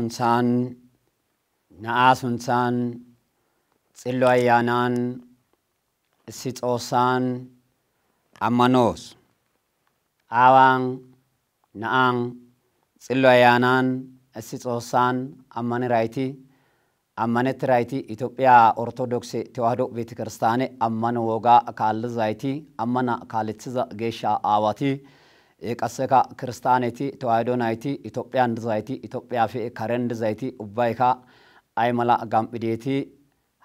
Abasunsan, Naasunsan, Tsiloyanan, Sitosan, Amanos, Awang, Naang, Tsiloyanan, Sitosan, Amaniraiti, Amanetiraiti, Ethiopia Orthodox Tewahedo Betekiristane, Amanoga Kalizaiti, Amana Kalitza Gesha Awati, Ekaseka Kristaneti, Tewahedonaiti, Ethiopian Zaiti, Ethiopia Fi Karen Zaiti, Ubaika, Aimala Gampideti,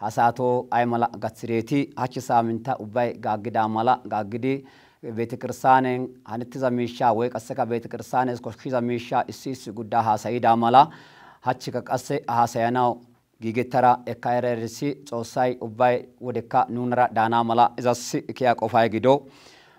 Hasato, Aimala Gatsireti, Hachisaminta, Ubay Gagidamala, Gagidi, Betekiristane, Hanitizamisha, Wekaseka Betekiristane, Koshizamisha, Isis Gudaha Saidamala, Hachika Kase, Hasayanao. Gigetara ekairerisi tsosai ubay wodeka nunra dana mala izasi kiya qofay gido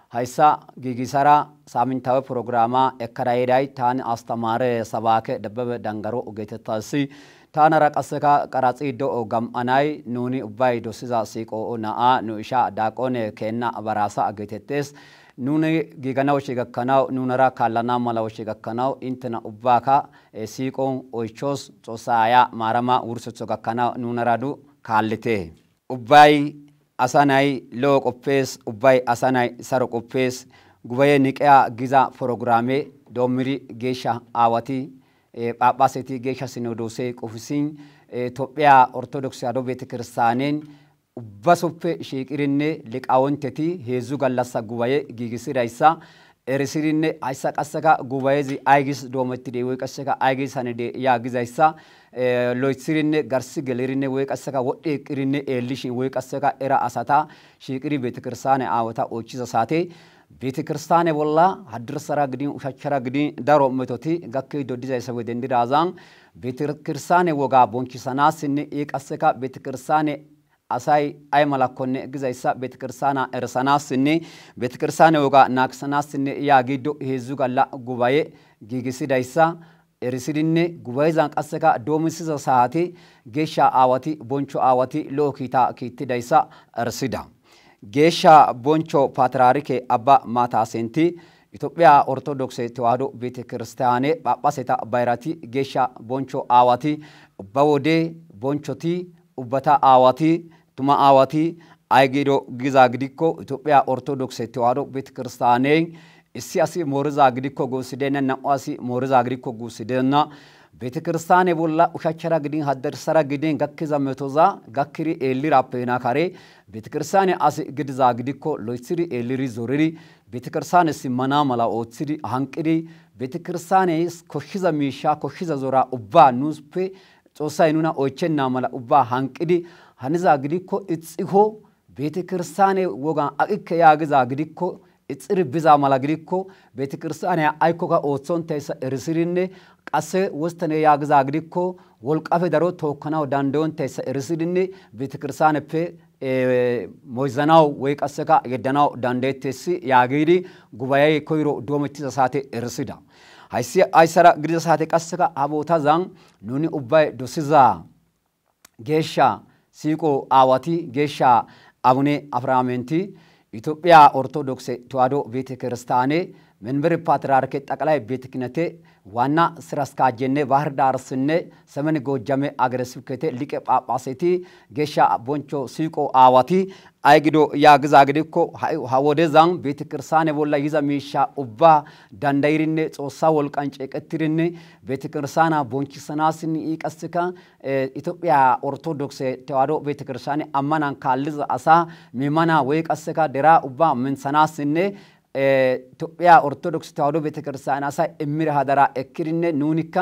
haysa gigisara samintawe programa ekaraydai tan astamare sabake debebe dangaro ugetetasi tanara qaseka qaratsi do gam anai nuni ubay dosiza siqo naa nuisha daqone kenna barasa agetetes nuni giganaw shigakanaw nunara kallana malaw shigakanaw intena ubaka siqon oychos tsosaya marama ursotso gakanaw nunaradu kallite ubay asanay loqopes ubay asanay sarqopes gubaye niqya giza programe domiri gesha awati papaseti gesha sinodose qofisin Ethiopia Orthodox Tewahedo Betekiristaanen Ubbasoppe shiqirinne liqawonteti heezu gallassa gubaye gigisiraysa erisirinne aysa qaseka gubayezi aygis doometide way qaseka aygis hanide yaagizaysa loytsirinne garsi gelirinne way qaseka wodhe qirinne elishin way qaseka era asata shiqiri betekiristane awata ochiza saate betekiristane bolla hadirsara gidin ushachara gidin daro metoti gakke dodizaysa wedendirazan betekiristane woga bonchisanasinne qaseka betekiristane asai ay malakonne gizaysa betekirsana ersanasinne betekirsane woga naksanasinne yagido heezu galla gubaye gigisidaysa erisidinne gubayezan qaseka domisiza saati gesha awati boncho awati lokita kitidaysa ersida gesha boncho patriarke abba matasenti Ethiopia Orthodox Tewahedo Betekiristane papaseta bayrati gesha boncho awati bawode bonchoti ubata awati Tuma awati aygido giza gidikko Ethiopia Orthodox Tewahedo Betekiristane issi asi moriza gidikko gosidena naasi moriza gidikko gosidena Betekiristane bolla ushachara gidin haddarsara gidin gakkiza metoza gakkiri elirapena kare Betekiristane asi gidiza gidikko loytsiri eliri zoriri Betekiristane simana mala otsiri hanqiri Betekiristane koshiza misha koshiza zora ubba nuspe tsosay nuna oychenna mala ubba hanqidi haniza gidikko itsiho betekiristane woga aqikke yaagiza gidikko itsiri biza mala gidikko betekiristane aykoga otsontaysa erisirinne qasse wostane yaagiza gidikko wolqafe daro tokkanaw dandayontaysa erisirinne betekiristaaneppe moyzanaw way qasseka yedanaw dandayetesi yaagidi gubayay koyro doometiza saate erisida haysi aysara gidiza saate qasseka abotazan nuni ubbay dosiza gesha Siko awati gesha abune Aframenti Ethiopia Orthodox Tewahedo Betekiristane መንበር ፓትርያርክ ጠቅላይ ቤተ ክህነት ዋና ስራ አስኪያጅነ ባህር ዳር ስነ ሰሜን ጎጃም አገረ ስብከት ሊቀ ጳጳሳት ጌሻ ቦንቾ ሲቆ አዋቲ አይግዶ ያግዛግድኮ ሀወደዛን ቤተ ክርስቲያን ቦላ ይዛሚሻ ኡባ ዳንዳይሪነ ጾሳ ወልቃንጨ ቀትሪነ ቤተ ክርስቲያና ቦንቺሰናስን ይቀስካ ኢትዮጵያ ኦርቶዶክስ ተዋሕዶ ቤተ ክርስቲያን አማናን ካልዝ አሳ ሚማና ወይ ቀስካ ደራ ኡባ መንሰናስነ ኢትዮጵያ ኦርቶዶክስ ተዋሕዶ ቤተክርስቲያን አሳ እምር ሀደራ እክሪነ ኑኒካ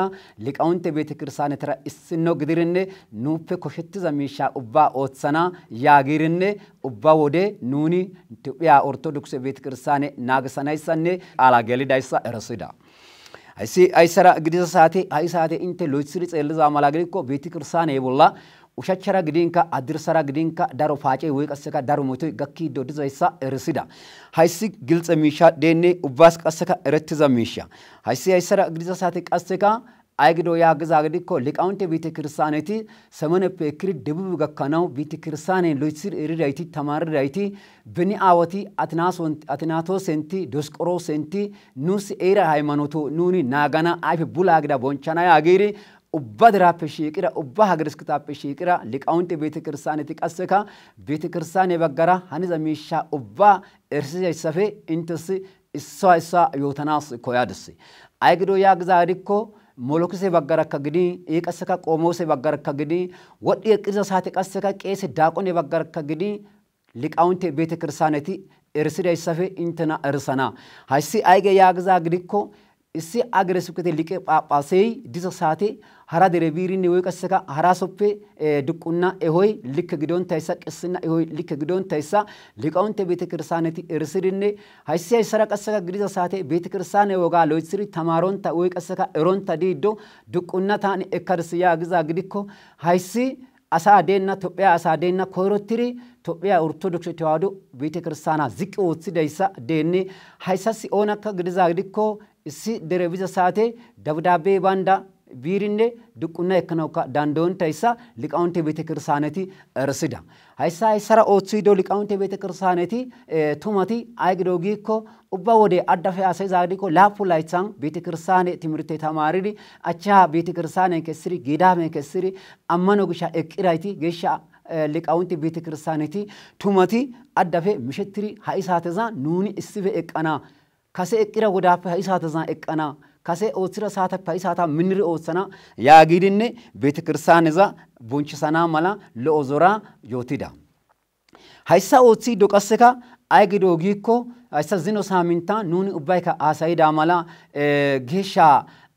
ሊቃውንተ ቤተክርስቲያን ተራ እስኖ ግድርነ ኑፕ ኮሽት ዘሚሻ ኡባ ኦትሰና ያጊርነ ኡባ ወደ ኑኒ ኢትዮጵያ ኦርቶዶክስ ቤተክርስቲያን ናገሰናይሰነ አላገሊዳይሳ ረስዳ አይሲ አይሰራ ግዲዛ ሳቴ አይሳቴ እንተ ሎይስሪ ጸልዛ ማላግሪኮ ቤተክርስቲያን ይቦላ ushachara gidinka adirsara gidinka daro faace way qaseka daro motoy gakki dodizaysa erisida haysi giltse misha denne ubas qaseka eretiza misha haysi haysara gidiza saate qaseka aygido ya gizagidiko liqaunte betekirsaneti semenepe ekri debu gakkanaw betekirsane loitsir eridayti tamaridayti beni awati atnato senti dosqoro senti nus era haymanoto nuni nagana ayfe bulagida bonchana yagiri ubbadira peshiqira ubba hagriskita peshiqira liqaunte betekirsaneti qasseka betekirsane baggara haniza miisha ubba ersizaysafe intesi issa yotanas koyadisi aygido yagzaadikko molokise baggarakka gidi qasseka qoomose baggarakka gidi wodhi eqqiza saate qasseka qeese daaqone baggarakka gidi liqaunte betekirsaneti ersidaysafe intena ersana hayssi ayge yagza gidikko issi agresukete liqe phaphasey diza saate hara dere biirinne woy qasseka harasoppe duqqunna ehoy likke gidontayssa qissina ehoy likke gidontayssa liqaunte betekirsaneti ersidinne hayssi hayssara qasseka gidiza saate betekirsane woga loytsiri tamaronta woy qasseka eronta diiddo duqqunna taani ekkadis yaagiza gidikko hayssi asa deenna Tophiya asa deenna koyrotiri Tophiya Orthodox Tewaado betekirsana ziqqi ooththidayssa deenne hayssasi oonakka gidiza gidikko issi dere biza saate dabdaabee banda biirinne duqqunna ekkanawka dandoontayssa liqaunte betekirsaneti ersida hayssara ooththido liqaunte betekirsaneti tumati aygido giikko ubba wode addafe asayza gidikko laapu laythan betekirsane timirte tamaridi acha betekirsanen kessiri geedaamen kessiri ammano gisha eqqirayti geeshsha liqaunte betekirsaneti tumati addafe mishettiri ha'i saateza nuuni issife eqqana kase eqqira wodappe ha'i saatezan eqqana kase ooththira saatappe ha'i saata miniri ooththana yaagidinne betekirsaneza bonchisana mala lo'o zora yootida hayssa ooththiddo qasseka aygido giikko hayssa zino saaminta nuuni ubbayka haasayida mala geeshsha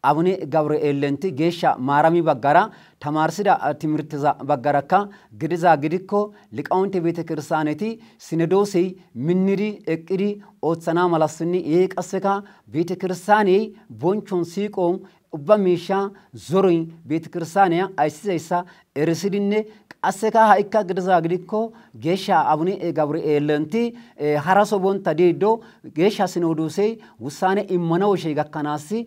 abune Gabreelenti geeshsha maarami baggara tamarsida timirteza baggarakka gidiza gidikko liqaunte betekirsaneti sinedoosey minniri eqqidi ooththana malassinni qasseka betekirsaney bonchon siiqon ubba miisha zoroy betekirsaneya ayssizayssa erisidinne qasseka ha'ikka gidiza gidikko geeshsha abune Gabreelenti haraso bonta diiddo geeshsha sinodoosey wussane immana woshe gakkanaassi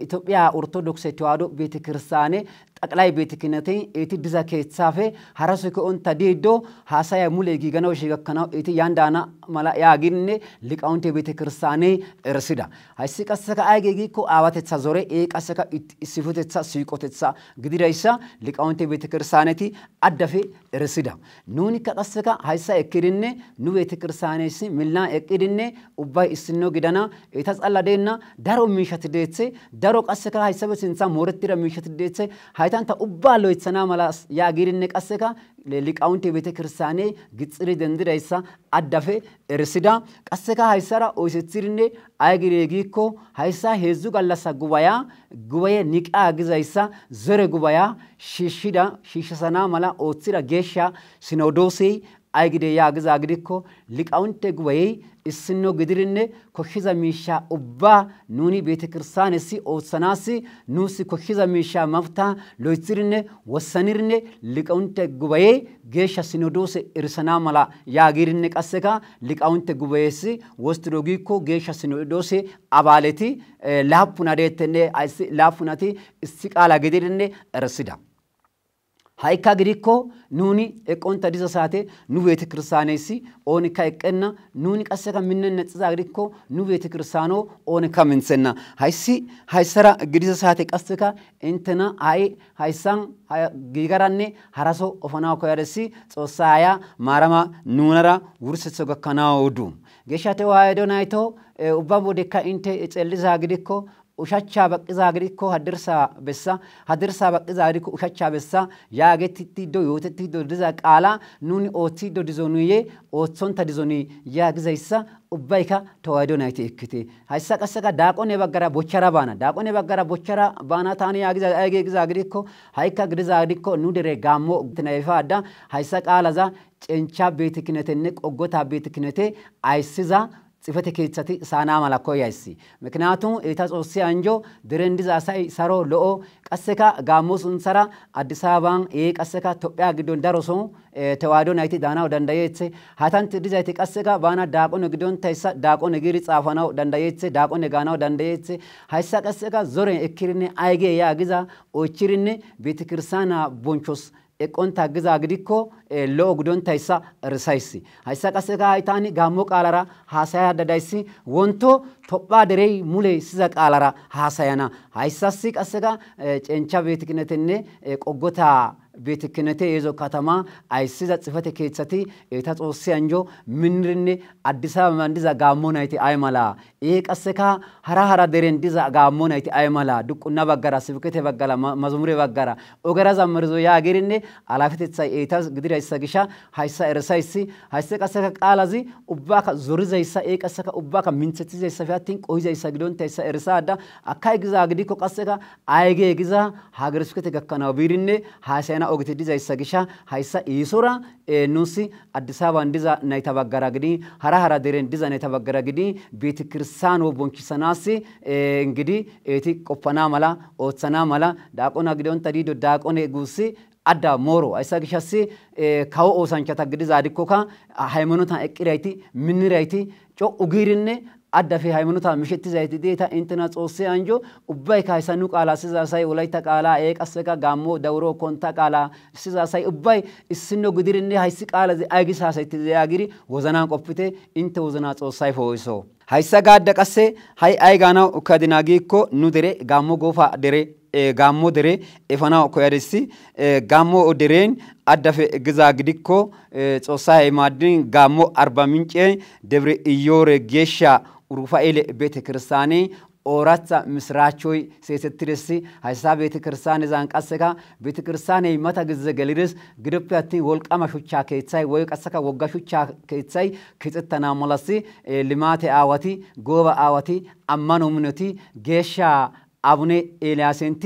Itoophiya Orthodox Tewaado betekirsane ጠቅላይ ቤተ ክህነት እቲ ድዛ ከጻፈ ሐራሱ ከኦንታ ዲዶ ሐሳያ ሙሌ ጊገናው ሽገከናው እቲ ያንዳና ማላ ያጊንኔ ሊቃውንቴ ቤተ ክርስቲያኔ እርስዳ አይሲ ቀሰከ አይጌጊኮ አዋተሳ ዞሬ ቀሰከ ሲፉተሳ ሲቆተሳ ግዲዳይሳ ሊቃውንቴ ቤተ ክርስቲያኔቲ አደፈ እርስዳ ኑኒ ከቀሰከ ሃይሳ እክድኔ ኑ ቤተ ክርስቲያኔሲ ሚልና እክድኔ ኡባይ እስኖ ግዳና እተጸላደና ዳሮ ሚሸት ደetse ዳሮ ቀሰከ ሃይሰበ ሲንሳ ሞረትራ ሚሸት ደetse haytanta ubballo itsana malas yaagirine qasseka liqaunte beete ክርስቲያኔ ግጽሪ ደንድራይሳ አዳፈ እርስዳ qasseka haysara oysethirinne aygire giikko haysa heezu gallasa gubaye niqa gizaysa zore gubaya shishana mala oothira geeshsha sinodosey aygide yaagiza gidikko liqaunte gubaye issinno gidirinne koshshiza miisha ubba nuni beete ክርስቲያኔsi ootsanasi nusi koshshiza miisha mafta loythirinne wassanirne liqaunte gubaye geeshsha sinodose irsana mala yaagirinne qasseka liqaunte gubayesi wostido giikko geeshsha sinodose abaaleti laapuna deettenne aysi laapunati issi qaala gidirinne ersida hayka gidikko nuni eqonta diza saate nu beete ክርስቲያኔሲ onika eqqenna nuni qasseka minnenne xiza gidikko nu beete ክርስቲያኖ onika minsenna haysara gidiza saate qasseka intena haysan gigaranne haraso ofana koyaresi xossaya marama nunara wursetso gakkanawu geeshate waaydo nayto ubba bodeka inte xelliza gidikko ushachcha baqiza gidikko hadirsa baqiza gidikko ushachcha bessa yaagetiti do yotetti do diza qaala nuni oothi do dizonuye oothonta dizoni yaagizaysa ubbayka tawaydo nayti ekkite haysa qasseka daaqone baggara bochara baana taani yaagiza aygegiza gidikko hayka gidiza gidikko nu dere gaammo tinayfaada haysa qaalaza cencha beete kinetenne qoggota beete kinete aysiza ጽፈተ ከይጻቲ ሳና ማላኮ ያይሲ ምክንያቱም ኤታጾሲ አንጆ ድረንዲዛ ሳይ ሰሮ ለኦ ቀሰካ ጋሞሱን ሰራ አዲስ አበባን ቀሰካ ኢትዮጵያ ግዶን ዳሮሶ ተዋዶ ናይቲ ዳናው ደንዳየት ሃታንት ዲዛይቲ ቀሰካ ባና ዳቆነ ግዶን ታይሳ ዳቆነ ግሪ ጻፋናው ደንዳየት ዳቆነ ጋናው ደንዳየት ሃይሳ ቀሰካ ዞሬ እክሪኔ አይጌ ያግዛ ኦችሪኔ ቤተ ክርስቲያና ቦንቾስ eqqonta giza gidikko lo'o gidontayssa erisaysi hayssa qasseka haytaani gaammo qaalara haasaya dadayssi wonto Tophaa derey mule siza qaalara haasayana hayssasi qasseka cencha beetikinetenne qoggota beetikinete yezo katama aysiza xifate keeththati eta xoossi anjo minrinne Addis Ababan diza gaammo nayti ay mala qasseka hara deren diza gaammo nayti ay mala duqquna baggara sibkete baggara mazmure baggara ogera zammarzo yaagirinne alafetethay eetas gidirayssa gisha hayssa erisaysi hayssa qasseka qaalazi ubbaka zorizayssa qasseka ubbaka minthetizayssa fiatin qohizayssa gidontayssa erisaada akkay giza gidikko qasseka ayge giza hagersukete gakkanaw biirinne haasayana ogete dizayssa gisha hayssa isora nusi Addis Ababan diza nayta baggara gidi hara deren diza nayta baggara gidi beetikirsaano bonchisanasi ngidi eti qoppana mala oothana mala daaqona gidonta dido daaqone guusi adda moro hayssa gishasi kawo oosanchata gidiza dikkoka haymanotan eqqirayti minirayti co'u giirinne adda fi haymanotan mishettizayti deeta intena xoossi anjo ubbayka hayssa nu qaala sizasay wolayta qaala qasseka gaammo dawro konta qaala sizasay ubbay issino gidirinne hayssi qaalazi aygis haasayti yaagiri wozanan qoppite inte wozana xoossay foo'iso hayssa gaadda qasse hay ay gaanaw ukadina giikko nu dere gaammo goofa dere gaammo dere efanaw koyadessi gaammo dereen addafe giza gidikko xoossay maaddin gaammo Arba Mince Debre Iyyore geeshsha Rufaa'eel ቤተ ክርስቲያኔ ኦራታ ምስራቾይ ሴሰትርሲ ሃይሳ ቤተ ክርስቲያኔ ዛን ቀሰካ ቤተ ክርስቲያኔ መታ ግዘ ገልርስ ግድፕያቲ ወልቃማ ሹቻ ከይታይ ወይ ቀሰካ ወጋ ሹቻ ከይታይ ከጽተና ሞላሲ ልማቴ አዋቲ ጎባ አዋቲ አማኖ ምነቲ ጌሻ አቡነ ኤልያስንቲ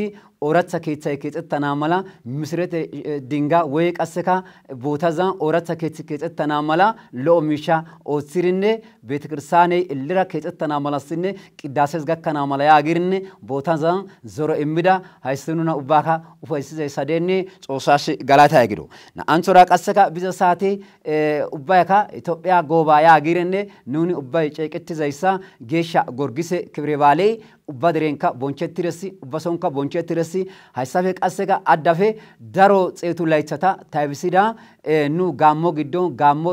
ኦራታ ከይታይ ከጽተና መላ ምስረተ ድንጋ ወይ ቀሰካ ቦታዛን ኦራታ ከጽተና መላ ሎሚሻ ኦሲርነ ቤተክርስቲያኔ እልራ ከጽተና መላስነ ቅዳሴስ ጋከና መላ ያግርነ ቦታዛን ዞሮ እምዳ ሃይስኑና ኡባካ ኡፋይስዘ ሰደኒ ጾሳሽ ጋላታ ያግዶ አንሶራ ቀሰካ ቢዘሳቴ ኡባካ ኢትዮጵያ ጎባ ያግርነ ኑኒ ኡባይ ጨቅትዘይሳ ጌሻ ጎርጊሴ ክብረ ባሌ ኡባድሬንካ ቦንቸትረሲ ኡባሶንካ ቦንቸትረሲ haysafe qasseka addafe daro xeetu laythata taybisida nu gaammo giddon gaammo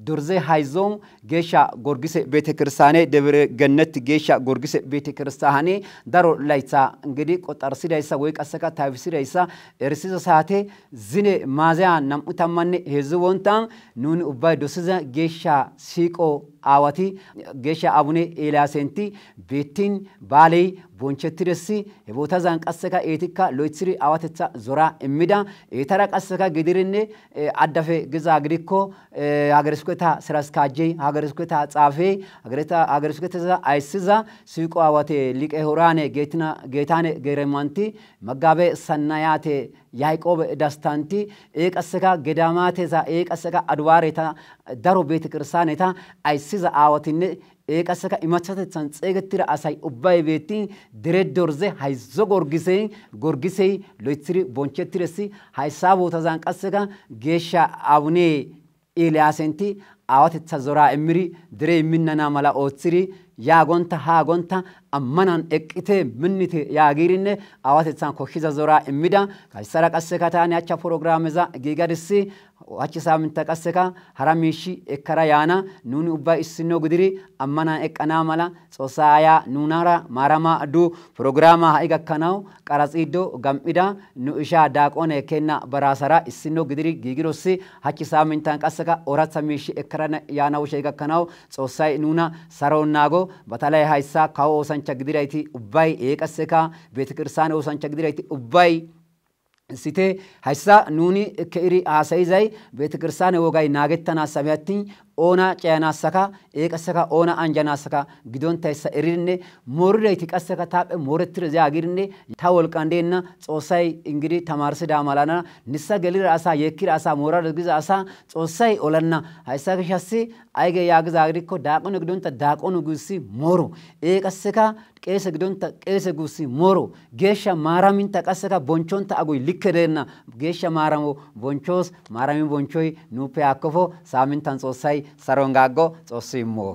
dorze hayzon geeshsha gorgise beetekirsaane Debre Gennet geeshsha gorgise beetekirsaane daro laytha ngidi qoxarsidayssa way qasseka taybisidayssa erisiza saate zine maaziya 23 wontan nuni ubbay dosiza geeshsha siiqo awati geeshsha Abune Eeliyasenti beetin baaley bonchetiresi hebotazan qasseka eetikka loythiri awatetha zora immida etara qasseka gidirinne addafe giza gidikko hagersuketa siraskajje hagersuketa xaafe hagersuketa aysiza siiqo awate liqe horane geetane geremanti magabe sannayate Yaaqoob dastanti qasseka gedamateza qasseka adwareta daro beetekirsaaneta aysiza awatinne qasseka imachatethan xeegetira asay ubbay beetti dere dorze hayzo gorgisey loythiri bonchetiresi haysa bootazan qasseka geeshsha Abune Eeliyasenti awatetha zora emiri dere minnana mala oothiri yaagonta haagonta ammanan eqqite minnite yaagirinne awatethan koshshiza zora immida kaysara qasseka taani acha programmeza giigadisi wachi saaminta qasseka hara miishi ekkara yaana nuni ubba issino gidiri ammanan eqqana mala xoosaya nunara marama du programa ha'i gakkanaw qaraxido gam'ida nu isha daaqone kenna barasara issino gidiri giigirosi hachi saamintan qasseka oratha miishi ekkara yaana wushe gakkanaw xoosay nuna saron naago batalay haysa kawo osancha gidirayti ubbay qasseka beetekirsaane osancha gidirayti ubbay site haysa nuni keiri haasayizay beetekirsaane wogay naagettana sabiyatin ona ceenasaka qasseka ona anjanasaka gidontayssa erinne moridayti qasseka taaphe moretire yaagirne ta wolqandenna xoosay ingidi tamarsida malana nissa gelira asa yekkira asa morada giza asa xoosay olanna haysa gishasi ayge yaagiza gidikko daaqone gidonta daaqone guusi moro qasseka qeese gidonta qeese guusi moro geeshsha maaraminta qasseka bonchonta agoy likkedenna geeshsha maaramo bonchos maarami bonchoy nupe akkofo saamintan xoosay sarongago xoossi immo